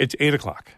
It's 8 o'clock.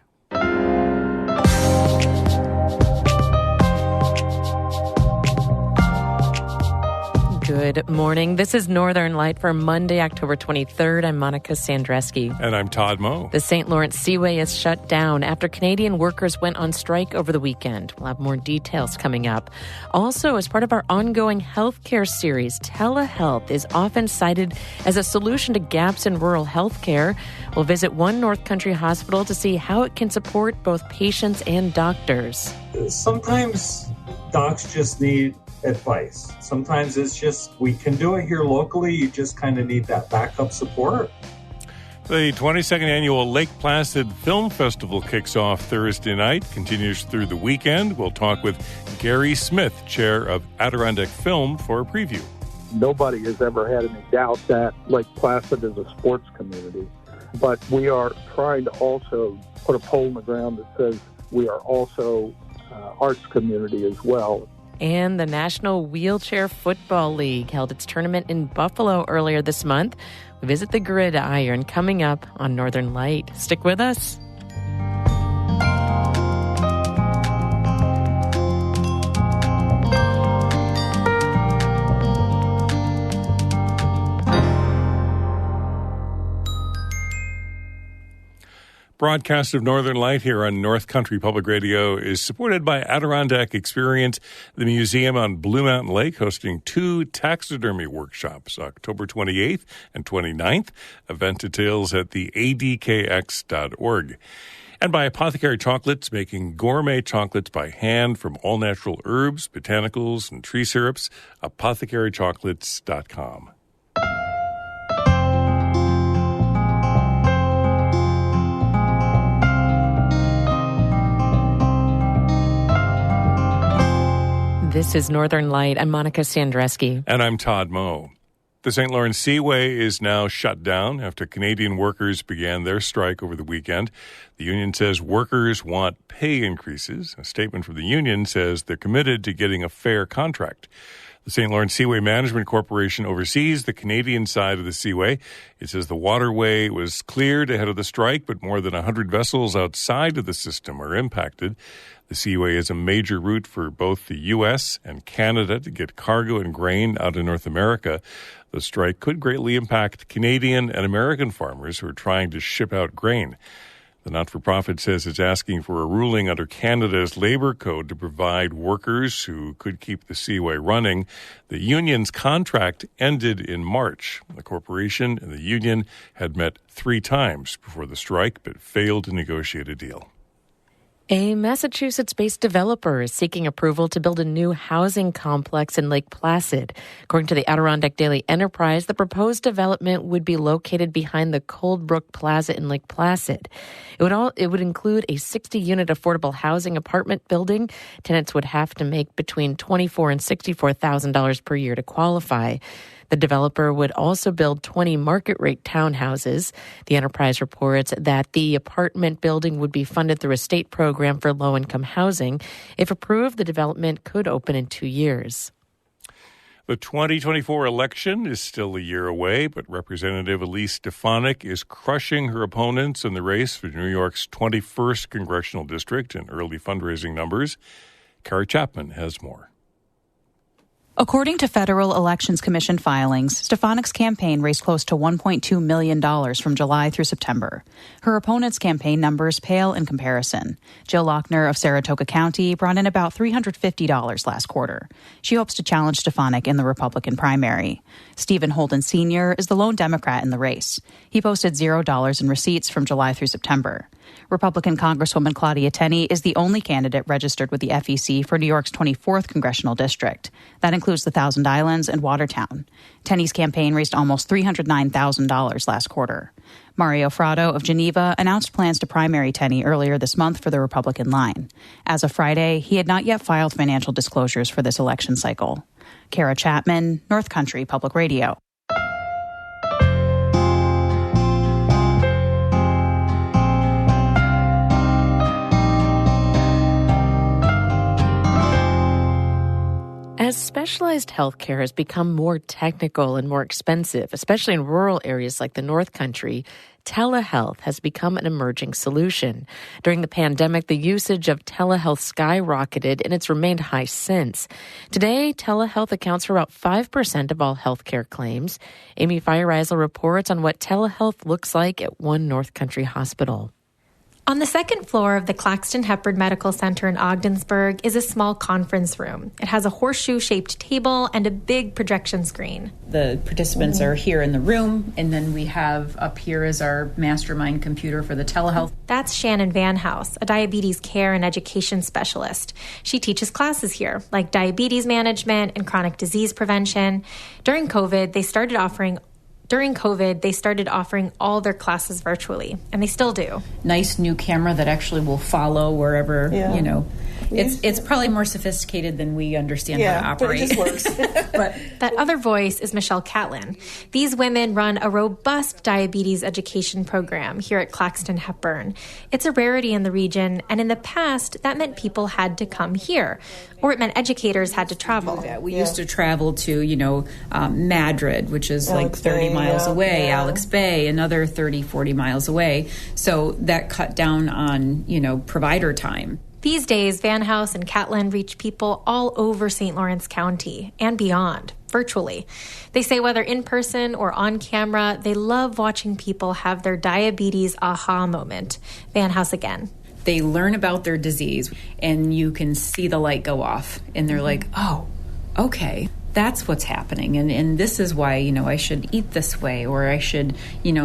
Good morning. This is Northern Light for Monday, October 23rd. I'm Monica Sandreski. And I'm Todd Moe. The St. Lawrence Seaway is shut down after Canadian workers went on strike over the weekend. We'll have more details coming up. Also, as part of our ongoing healthcare series, telehealth is often cited as a solution to gaps in rural healthcare. We'll visit one North Country hospital to see how it can support both patients and doctors. Sometimes docs just need advice. Sometimes it's just, we can do it here locally. You just kind of need that backup support. The 22nd annual Lake Placid Film Festival kicks off Thursday night, continues through the weekend. We'll talk with Gary Smith, chair of Adirondack Film, for a preview. Nobody has ever had any doubt that Lake Placid is a sports community. But we are trying to also put a pole in the ground that says we are also arts community as well. And the National Wheelchair Football League held its tournament in Buffalo earlier this month. We visit the Gridiron coming up on Northern Light. Stick with us. Broadcast of Northern Light here on North Country Public Radio is supported by Adirondack Experience, the museum on Blue Mountain Lake, hosting 2 taxidermy workshops, October 28th and 29th. Event details at the adkx.org. And by Apothecary Chocolates, making gourmet chocolates by hand from all natural herbs, botanicals, and tree syrups. apothecarychocolates.com. This is Northern Light. I'm Monica Sandreski. And I'm Todd Moe. The St. Lawrence Seaway is now shut down after Canadian workers began their strike over the weekend. The union says workers want pay increases. A statement from the union says they're committed to getting a fair contract. The St. Lawrence Seaway Management Corporation oversees the Canadian side of the Seaway. It says the waterway was cleared ahead of the strike, but more than 100 vessels outside of the system are impacted. The Seaway is a major route for both the U.S. and Canada to get cargo and grain out of North America. The strike could greatly impact Canadian and American farmers who are trying to ship out grain. The not-for-profit says it's asking for a ruling under Canada's Labour Code to provide workers who could keep the Seaway running. The union's contract ended in March. The corporation and the union had met 3 times before the strike, but failed to negotiate a deal. A Massachusetts-based developer is seeking approval to build a new housing complex in Lake Placid. According to the Adirondack Daily Enterprise, the proposed development would be located behind the Coldbrook Plaza in Lake Placid. It would include a 60-unit affordable housing apartment building. Tenants would have to make between $24,000 and $64,000 per year to qualify. The developer would also build 20 market-rate townhouses. The Enterprise reports that the apartment building would be funded through a state program for low-income housing. If approved, the development could open in 2 years. The 2024 election is still a year away, but Representative Elise Stefanik is crushing her opponents in the race for New York's 21st Congressional District in early fundraising numbers. Kara Chapman has more. According to Federal Elections Commission filings, Stefanik's campaign raised close to $1.2 million from July through September. Her opponent's campaign numbers pale in comparison. Jill Lochner of Saratoga County brought in about $350 last quarter. She hopes to challenge Stefanik in the Republican primary. Stephen Holden Sr. is the lone Democrat in the race. He posted $0 in receipts from July through September. Republican Congresswoman Claudia Tenney is the only candidate registered with the FEC for New York's 24th Congressional District. That includes the Thousand Islands and Watertown. Tenney's campaign raised almost $309,000 last quarter. Mario Frado of Geneva announced plans to primary Tenney earlier this month for the Republican line. As of Friday, he had not yet filed financial disclosures for this election cycle. Kara Chapman, North Country Public Radio. As specialized healthcare has become more technical and more expensive, especially in rural areas like the North Country, telehealth has become an emerging solution. During the pandemic, the usage of telehealth skyrocketed, and it's remained high since. Today, telehealth accounts for about 5% of all healthcare claims. Amy Feiereisel reports on what telehealth looks like at one North Country hospital. On the second floor of the Claxton Hepburn Medical Center in Ogdensburg is a small conference room. It has a horseshoe-shaped table and a big projection screen. The participants are here in the room, and then we have up here is our mastermind computer for the telehealth. That's Shannon Van House, a diabetes care and education specialist. She teaches classes here, like diabetes management and chronic disease prevention. During COVID, they started offering all their classes virtually, and they still do. Nice new camera that actually will follow wherever, It's probably more sophisticated than we understand how to operate. But it just works. But that other voice is Michelle Catlin. These women run a robust diabetes education program here at Claxton Hepburn. It's a rarity in the region, and in the past, that meant people had to come here, or it meant educators had to travel. We used to travel to, Madrid, which is Alex 30 Bay, miles away, yeah. Alex Bay, another 30, 40 miles away. So that cut down on, provider time. These days, Van House and Catlin reach people all over St. Lawrence County and beyond, virtually. They say whether in person or on camera, they love watching people have their diabetes aha moment. Van House again. They learn about their disease, and you can see the light go off, and they're like, oh, okay. That's what's happening, and this is why, I should eat this way, or I should,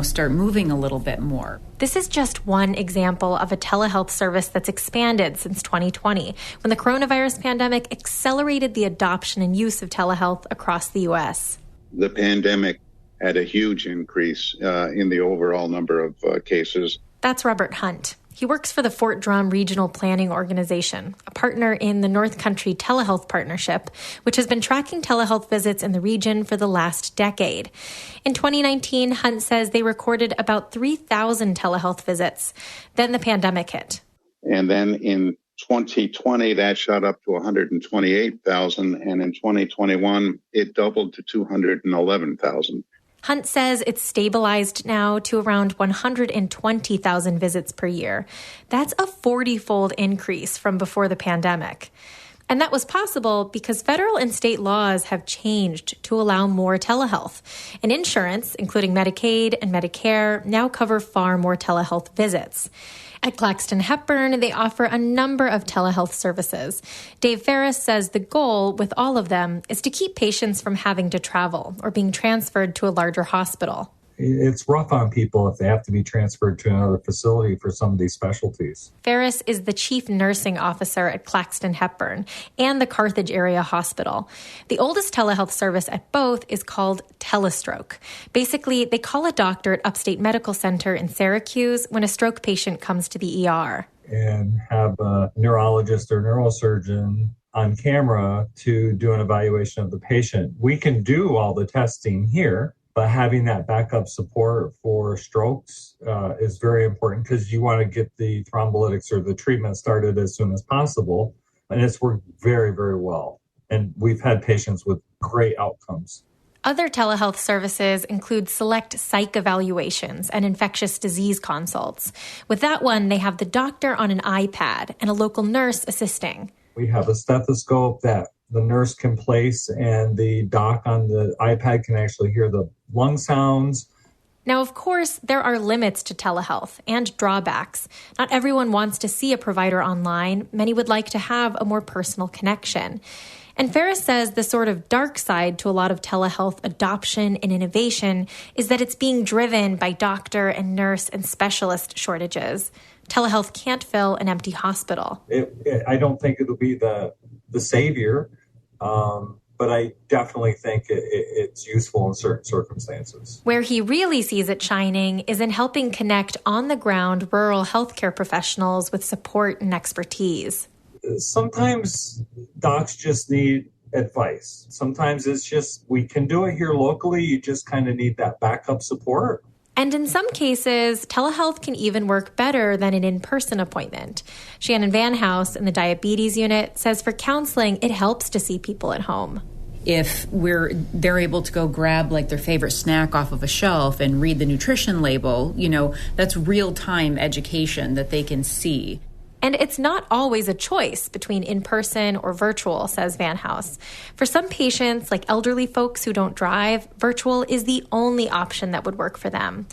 start moving a little bit more. This is just one example of a telehealth service that's expanded since 2020, when the coronavirus pandemic accelerated the adoption and use of telehealth across the U.S. The pandemic had a huge increase in the overall number of cases. That's Robert Hunt. He works for the Fort Drum Regional Planning Organization, a partner in the North Country Telehealth Partnership, which has been tracking telehealth visits in the region for the last decade. In 2019, Hunt says they recorded about 3,000 telehealth visits. Then the pandemic hit. And then in 2020, that shot up to 128,000. And in 2021, it doubled to 211,000. Hunt says it's stabilized now to around 120,000 visits per year. That's a 40-fold increase from before the pandemic. And that was possible because federal and state laws have changed to allow more telehealth. And insurance, including Medicaid and Medicare, now cover far more telehealth visits. At Claxton Hepburn, they offer a number of telehealth services. Dave Ferris says the goal with all of them is to keep patients from having to travel or being transferred to a larger hospital. It's rough on people if they have to be transferred to another facility for some of these specialties. Ferris is the chief nursing officer at Claxton Hepburn and the Carthage Area Hospital. The oldest telehealth service at both is called Telestroke. Basically, they call a doctor at Upstate Medical Center in Syracuse when a stroke patient comes to the ER. And have a neurologist or neurosurgeon on camera to do an evaluation of the patient. We can do all the testing here, but having that backup support for strokes is very important because you want to get the thrombolytics or the treatment started as soon as possible. And it's worked very, very well. And we've had patients with great outcomes. Other telehealth services include select psych evaluations and infectious disease consults. With that one, they have the doctor on an iPad and a local nurse assisting. We have a stethoscope that the nurse can place, and the doc on the iPad can actually hear the lung sounds. Now, of course, there are limits to telehealth and drawbacks. Not everyone wants to see a provider online. Many would like to have a more personal connection. And Ferris says the sort of dark side to a lot of telehealth adoption and innovation is that it's being driven by doctor and nurse and specialist shortages. Telehealth can't fill an empty hospital. I don't think it'll be the savior, but I definitely think it's useful in certain circumstances. Where he really sees it shining is in helping connect on-the-ground rural healthcare professionals with support and expertise. Sometimes docs just need advice. Sometimes it's just, we can do it here locally. You just kind of need that backup support. And in some cases, telehealth can even work better than an in-person appointment. Shannon Van House in the diabetes unit says for counseling, it helps to see people at home. If they're able to go grab like their favorite snack off of a shelf and read the nutrition label, that's real-time education that they can see. And it's not always a choice between in-person or virtual, says Van House. For some patients, like elderly folks who don't drive, virtual is the only option that would work for them.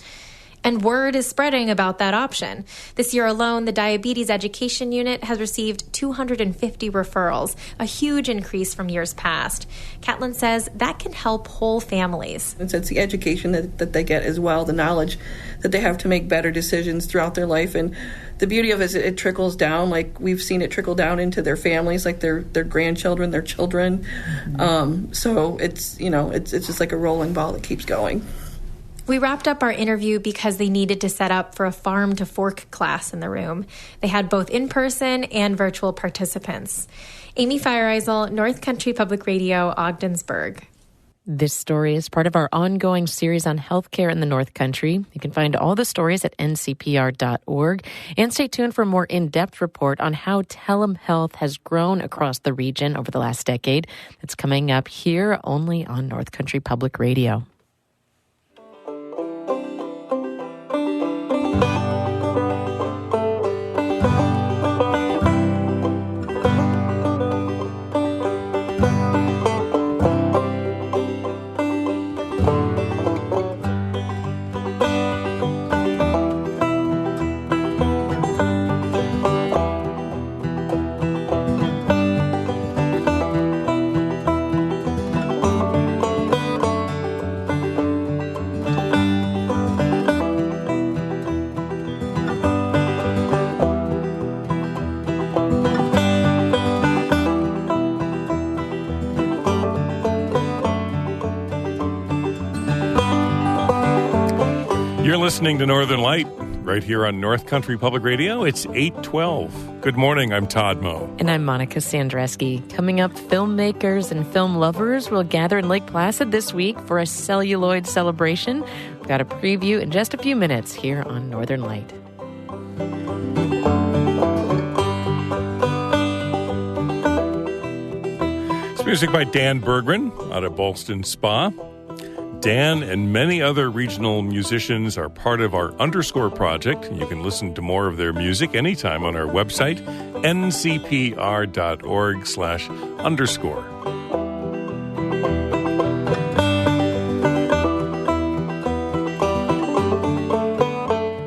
And word is spreading about that option. This year alone, the Diabetes Education Unit has received 250 referrals, a huge increase from years past. Catlin says that can help whole families. It's the education that they get as well, the knowledge that they have to make better decisions throughout their life. And the beauty of it is it trickles down, like we've seen it trickle down into their families, like their grandchildren, their children. So it's just like a rolling ball that keeps going. We wrapped up our interview because they needed to set up for a farm to fork class in the room. They had both in-person and virtual participants. Amy Feiereisel, North Country Public Radio, Ogdensburg. This story is part of our ongoing series on healthcare in the North Country. You can find all the stories at ncpr.org. And stay tuned for a more in-depth report on how telehealth has grown across the region over the last decade. It's coming up here only on North Country Public Radio. You're listening to Northern Light right here on North Country Public Radio. It's 8:12. Good morning. I'm Todd Moe. And I'm Monica Sandreski. Coming up, filmmakers and film lovers will gather in Lake Placid this week for a celluloid celebration. We've got a preview in just a few minutes here on Northern Light. It's music by Dan Bergman out of Ballston Spa. Dan and many other regional musicians are part of our Underscore project. You can listen to more of their music anytime on our website, ncpr.org/underscore.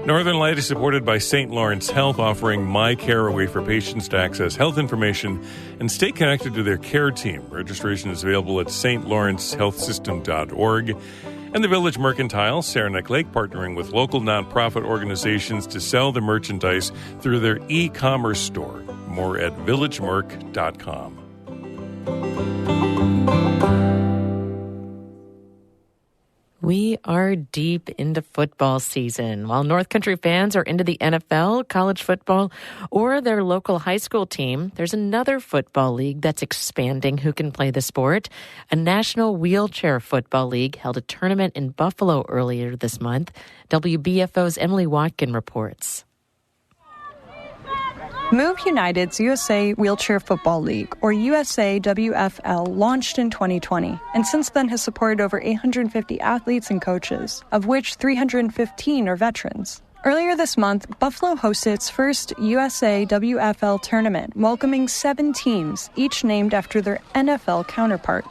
Northern Light is supported by St. Lawrence Health, offering My Care, a way for patients to access health information and stay connected to their care team. Registration is available at stlawrencehealthsystem.org. And the Village Mercantile, Saranac Lake, partnering with local nonprofit organizations to sell the merchandise through their e-commerce store. More at villagemerc.com. We are deep into football season. While North Country fans are into the NFL, college football, or their local high school team, there's another football league that's expanding who can play the sport. A National Wheelchair Football League held a tournament in Buffalo earlier this month. WBFO's Emily Watkin reports. Move United's USA Wheelchair Football League, or USAWFL, launched in 2020, and since then has supported over 850 athletes and coaches, of which 315 are veterans. Earlier this month, Buffalo hosted its first USAWFL tournament, welcoming 7 teams, each named after their NFL counterpart.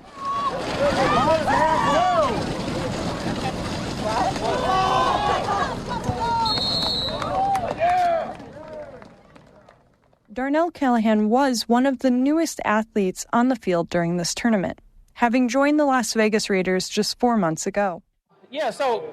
Darnell Callahan was one of the newest athletes on the field during this tournament, having joined the Las Vegas Raiders just 4 months ago. Yeah, so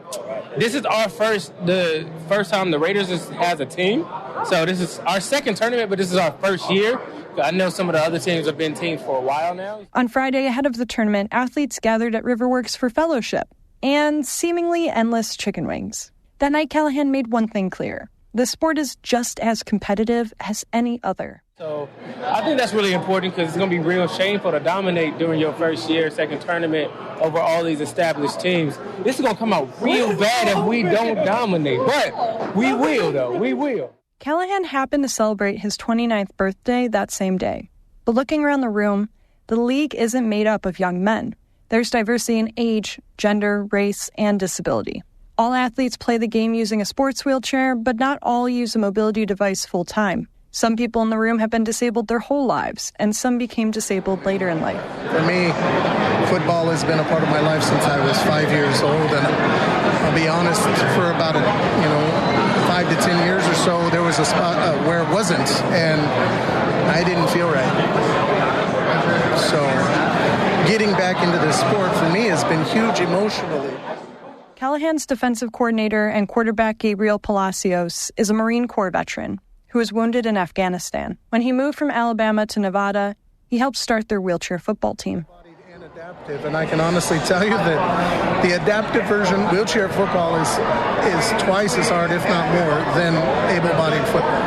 this is the first time the Raiders has a team. So this is our second tournament, but this is our first year. I know some of the other teams have been teams for a while now. On Friday, ahead of the tournament, athletes gathered at Riverworks for fellowship and seemingly endless chicken wings. That night, Callahan made one thing clear. The sport is just as competitive as any other. So I think that's really important because it's going to be real shameful to dominate during your first year, second tournament over all these established teams. This is going to come out real bad if we don't dominate. But we will, though. We will. Callahan happened to celebrate his 29th birthday that same day. But looking around the room, the league isn't made up of young men. There's diversity in age, gender, race, and disability. All athletes play the game using a sports wheelchair, but not all use a mobility device full-time. Some people in the room have been disabled their whole lives, and some became disabled later in life. For me, football has been a part of my life since I was 5 years old, and I'll be honest, for about 5 to 10 years or so, there was a spot where it wasn't, and I didn't feel right. So getting back into this sport for me has been huge emotionally. Callahan's defensive coordinator and quarterback Gabriel Palacios is a Marine Corps veteran who was wounded in Afghanistan. When he moved from Alabama to Nevada, he helped start their wheelchair football team. And I can honestly tell you that the adaptive version, wheelchair football, is twice as hard, if not more, than able-bodied football.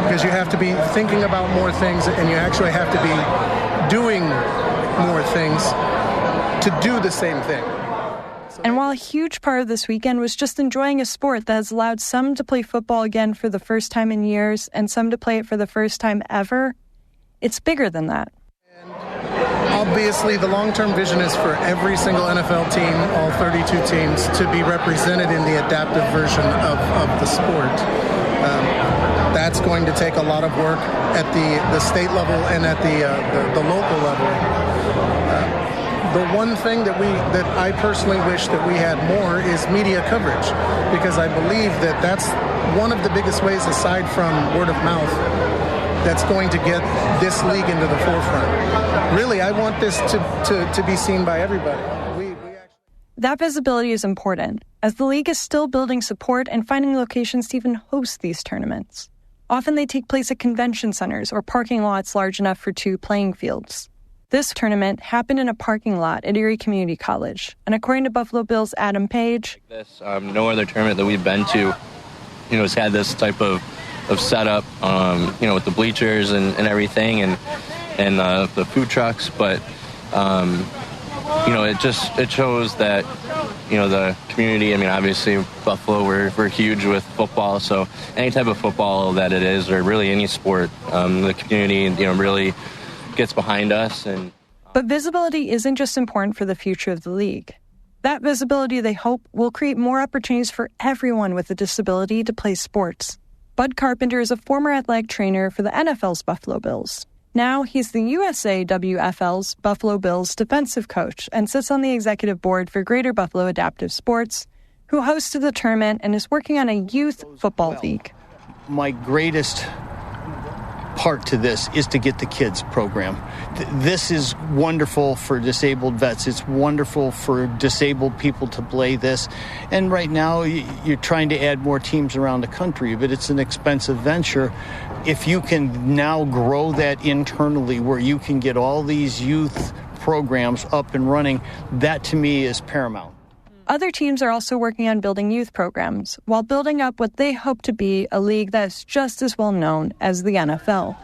Because you have to be thinking about more things, and you actually have to be doing more things to do the same thing. And while a huge part of this weekend was just enjoying a sport that has allowed some to play football again for the first time in years and some to play it for the first time ever, it's bigger than that. Obviously, the long-term vision is for every single NFL team, all 32 teams, to be represented in the adaptive version of the sport. That's going to take a lot of work at the state level and at the local level. The one thing that I personally wish that we had more is media coverage, because I believe that that's one of the biggest ways, aside from word of mouth, that's going to get this league into the forefront. Really, I want this to be seen by everybody. That visibility is important, as the league is still building support and finding locations to even host these tournaments. Often they take place at convention centers or parking lots large enough for 2 playing fields. This tournament happened in a parking lot at Erie Community College, and according to Buffalo Bills' Adam Page, no other tournament that we've been to, has had this type of setup, with the bleachers and everything, and the food trucks. But it shows that the community. I mean, obviously Buffalo, we're huge with football, so any type of football that it is, or really any sport, the community really gets behind us. But visibility isn't just important for the future of the league. That visibility, they hope, will create more opportunities for everyone with a disability to play sports. Bud Carpenter is a former athletic trainer for the NFL's Buffalo Bills. Now he's the USAWFL's Buffalo Bills defensive coach and sits on the executive board for Greater Buffalo Adaptive Sports, who hosted the tournament and is working on a youth football league. My greatest part to this is to get the kids program. This is wonderful for disabled vets. It's wonderful for disabled people to play this. And right now you're trying to add more teams around the country, but it's an expensive venture. If you can now grow that internally where you can get all these youth programs up and running, that to me is paramount. Other teams are also working on building youth programs while building up what they hope to be a league that is just as well known as the NFL.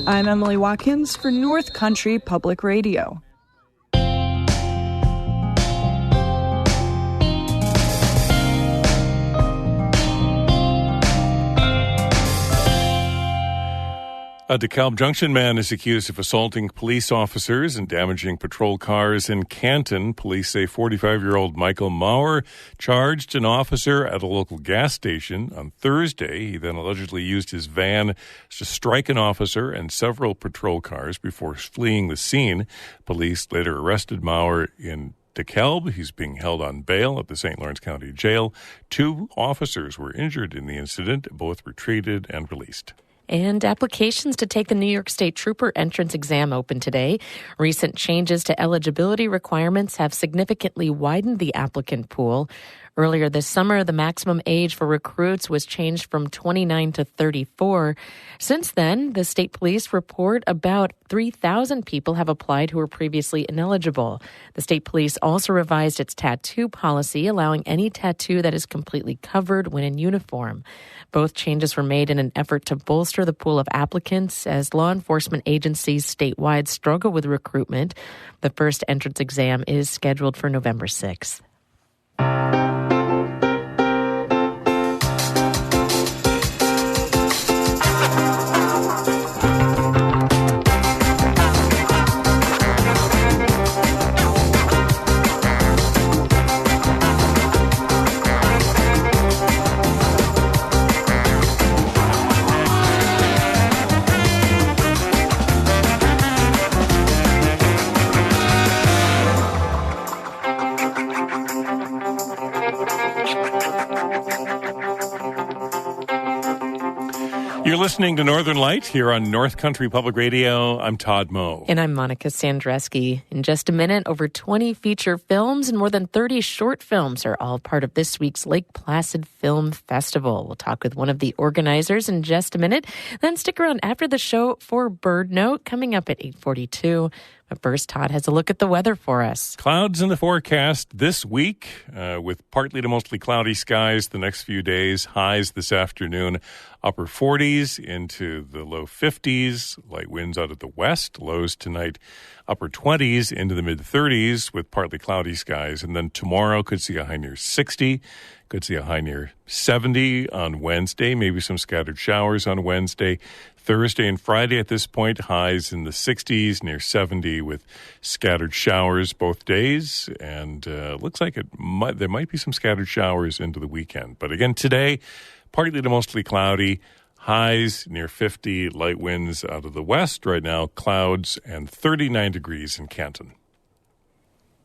I'm Emily Watkins for North Country Public Radio. A DeKalb Junction man is accused of assaulting police officers and damaging patrol cars in Canton. Police say 45-year-old Michael Maurer charged an officer at a local gas station on Thursday. He then allegedly used his van to strike an officer and several patrol cars before fleeing the scene. Police later arrested Maurer in DeKalb. He's being held on bail at the St. Lawrence County Jail. 2 officers were injured in the incident. Both were treated and released. And applications to take the New York State Trooper entrance exam open today. Recent changes to eligibility requirements have significantly widened the applicant pool. Earlier this summer, the maximum age for recruits was changed from 29 to 34. Since then, the state police report about 3,000 people have applied who were previously ineligible. The state police also revised its tattoo policy, allowing any tattoo that is completely covered when in uniform. Both changes were made in an effort to bolster the pool of applicants as law enforcement agencies statewide struggle with recruitment. The first entrance exam is scheduled for November 6th. You're listening to Northern Light here on North Country Public Radio. I'm Todd Moe. And I'm Monica Sandreski. In just a minute, over 20 feature films and more than 30 short films are all part of this week's Lake Placid Film Festival. We'll talk with one of the organizers in just a minute. Then stick around after the show for Bird Note coming up at 8:42. But first, Todd has a look at the weather for us. Clouds in the forecast this week with partly to mostly cloudy skies the next few days. Highs this afternoon, upper 40s into the low 50s. Light winds out of the west. Lows tonight, upper 20s into the mid-30s with partly cloudy skies. And then tomorrow could see a high near 60. Could see a high near 70 on Wednesday. Maybe some scattered showers on Wednesday. Thursday and Friday at this point, highs in the 60s, near 70 with scattered showers both days. And looks like there might be some scattered showers into the weekend. But again, today, partly to mostly cloudy, highs near 50, light winds out of the west. Right now, clouds and 39 degrees in Canton.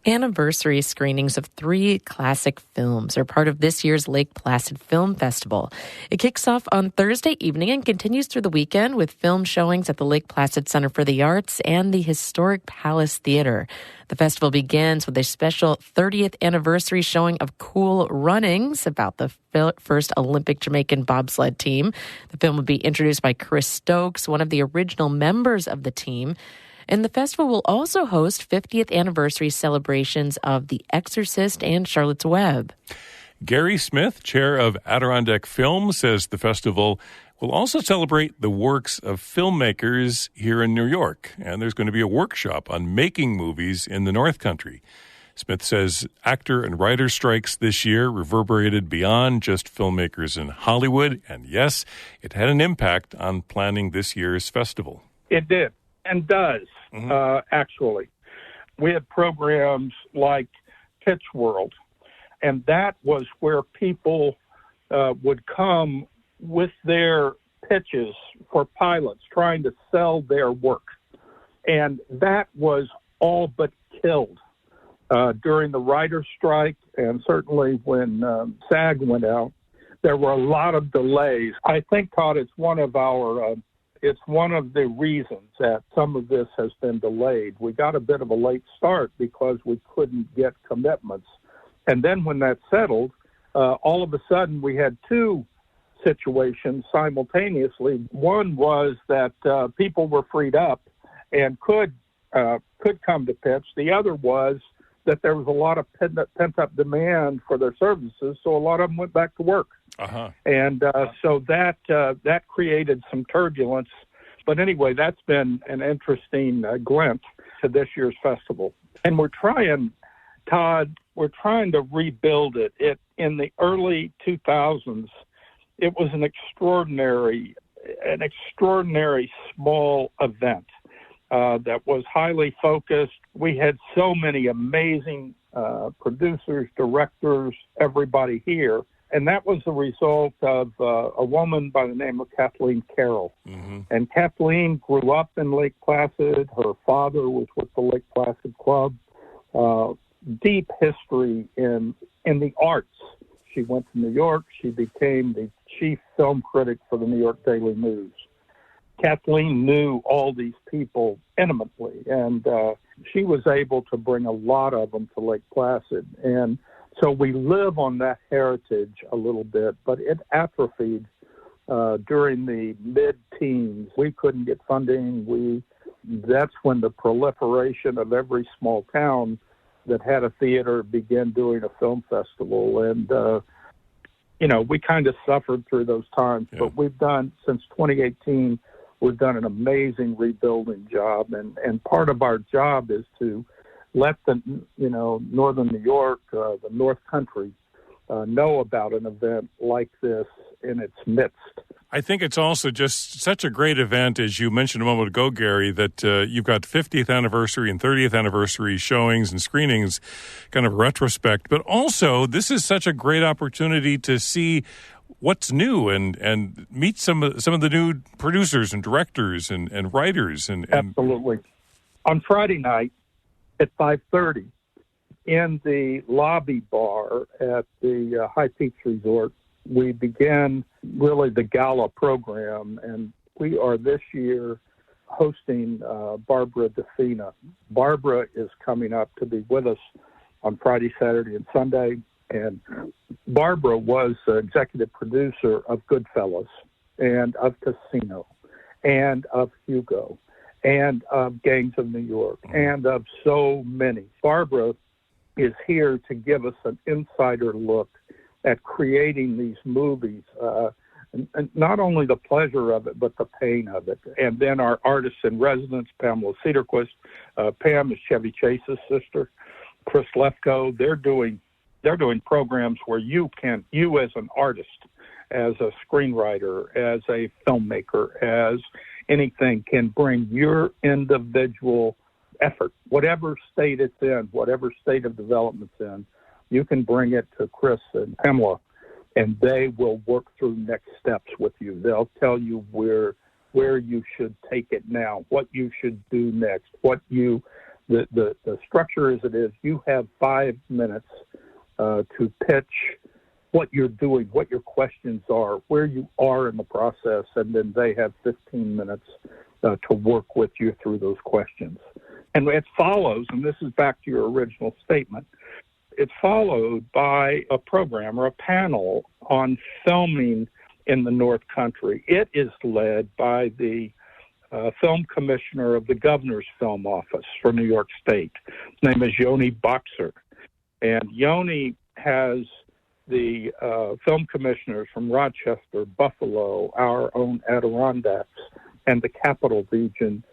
Anniversary screenings of 3 classic films are part of this year's Lake Placid Film Festival. It kicks off on Thursday evening and continues through the weekend with film showings at the Lake Placid Center for the Arts and the Historic Palace Theater. The festival begins with a special 30th anniversary showing of Cool Runnings about the first Olympic Jamaican bobsled team. The film will be introduced by Chris Stokes, one of the original members of the team. And the festival will also host 50th anniversary celebrations of The Exorcist and Charlotte's Web. Gary Smith, chair of Adirondack Film, says the festival will also celebrate the works of filmmakers here in New York. And there's going to be a workshop on making movies in the North Country. Smith says actor and writer strikes this year reverberated beyond just filmmakers in Hollywood. And yes, it had an impact on planning this year's festival. It did. And does, actually. We had programs like Pitch World, and that was where people would come with their pitches for pilots, trying to sell their work. And that was all but killed during the writer's strike, and certainly when SAG went out. There were a lot of delays. I think, Todd, it's one of the reasons that some of this has been delayed. We got a bit of a late start because we couldn't get commitments. And then when that settled, all of a sudden we had 2 situations simultaneously. One was that people were freed up and could come to pitch. The other was that there was a lot of pent-up demand for their services, so a lot of them went back to work. And so that created some turbulence. But anyway, that's been an interesting glint to this year's festival. And we're trying to rebuild it. In the early 2000s, it was an extraordinary small event that was highly focused. We had so many amazing producers, directors, everybody here. And that was the result of a woman by the name of Kathleen Carroll. And Kathleen grew up in Lake Placid. Her father was with the Lake Placid Club. Deep history in the arts. She went to New York. She became the chief film critic for the New York Daily News. Kathleen knew all these people intimately, and she was able to bring a lot of them to Lake Placid. And so we live on that heritage a little bit, but it atrophied during the mid-teens. We couldn't get funding. That's when the proliferation of every small town that had a theater began doing a film festival. And, we kind of suffered through those times. Yeah. But we've done, since 2018, we've done an amazing rebuilding job. And part of our job is to let the, Northern New York, the North Country, know about an event like this in its midst. I think it's also just such a great event, as you mentioned a moment ago, Gary, that you've got 50th anniversary and 30th anniversary showings and screenings, kind of retrospect. But also, this is such a great opportunity to see what's new and meet some of the new producers and directors and writers. And Absolutely. On Friday night at 5:30, in the lobby bar at the High Peaks Resort, we began really the gala program, and we are this year hosting Barbara DeFina. Barbara is coming up to be with us on Friday, Saturday, and Sunday, and Barbara was executive producer of Goodfellas and of Casino and of Hugo and of Gangs of New York and of so many. Barbara is here to give us an insider look at creating these movies, and not only the pleasure of it, but the pain of it. And then our artist in residence, Pamela Cedarquist. Pam is Chevy Chase's sister. Chris Lefko. They're doing programs where you as an artist, as a screenwriter, as a filmmaker, as anything, can bring your individual effort, whatever state it's in, whatever state of development it's in. You can bring it to Chris and Pamela, and they will work through next steps with you. They'll tell you where you should take it now, what you should do next, the structure as it is. You have 5 minutes to pitch what you're doing, what your questions are, where you are in the process, and then they have 15 minutes to work with you through those questions. And it follows, and this is back to your original statement, it's followed by a program or a panel on filming in the North Country. It is led by the film commissioner of the governor's film office for New York State. His name is Yoni Boxer. And Yoni has the film commissioners from Rochester, Buffalo, our own Adirondacks, and the Capital Region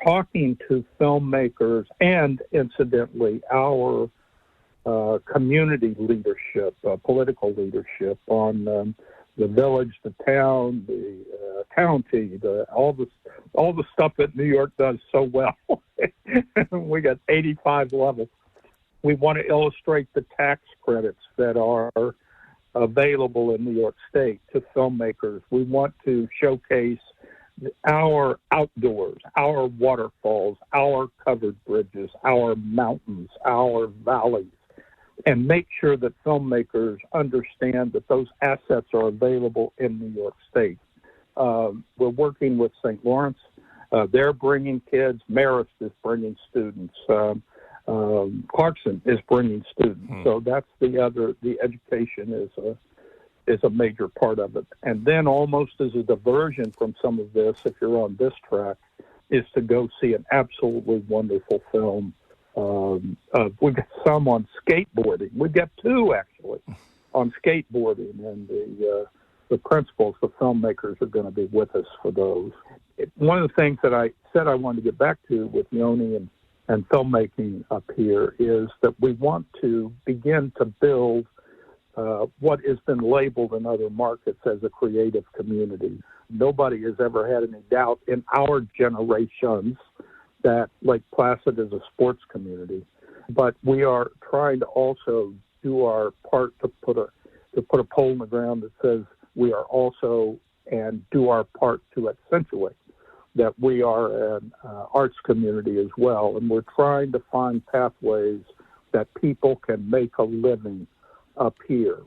talking to filmmakers and, incidentally, our community leadership, political leadership on the village, the town, the county, all the stuff that New York does so well. We got 85 levels. We want to illustrate the tax credits that are available in New York State to filmmakers. We want to showcase our outdoors, our waterfalls, our covered bridges, our mountains, our valleys, and make sure that filmmakers understand that those assets are available in New York State. We're working with St. Lawrence. They're bringing kids. Marist is bringing students. Clarkson is bringing students. So that's the education is a major part of it. And then almost as a diversion from some of this, if you're on this track, is to go see an absolutely wonderful film. We've got some on skateboarding. We've got 2 actually on skateboarding, and the principals, the filmmakers, are going to be with us for those. One of the things that I said I wanted to get back to with Yoni and filmmaking up here is that we want to begin to build what has been labeled in other markets as a creative community. Nobody has ever had any doubt in our generations that Lake Placid is a sports community, but we are trying to also do our part to put a pole in the ground that says we are also, and do our part to accentuate that we are an arts community as well, and we're trying to find pathways that people can make a living up here.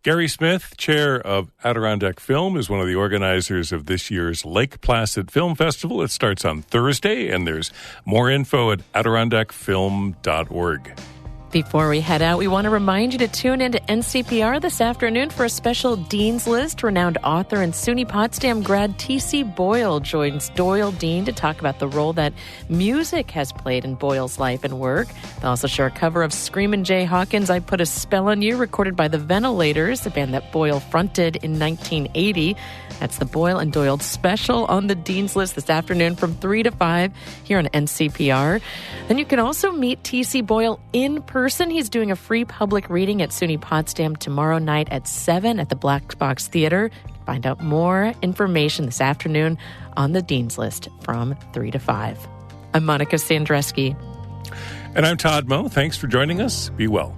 Gary Smith, chair of Adirondack Film, is one of the organizers of this year's Lake Placid Film Festival. It starts on Thursday, and there's more info at adirondackfilm.org. Before we head out, we want to remind you to tune in to NCPR this afternoon for a special Dean's List. Renowned author and SUNY Potsdam grad T.C. Boyle joins Doyle Dean to talk about the role that music has played in Boyle's life and work. They'll also share a cover of Screamin' Jay Hawkins' I Put a Spell on You, recorded by the Ventilators, a band that Boyle fronted in 1980. That's the Boyle and Doyle special on the Dean's List this afternoon from 3 to 5 here on NCPR. Then you can also meet T.C. Boyle in person. He's doing a free public reading at SUNY Potsdam tomorrow night at 7 at the Black Box Theater. Find out more information this afternoon on the Dean's List from 3 to 5. I'm Monica Sandreski. And I'm Todd Moe. Thanks for joining us. Be well.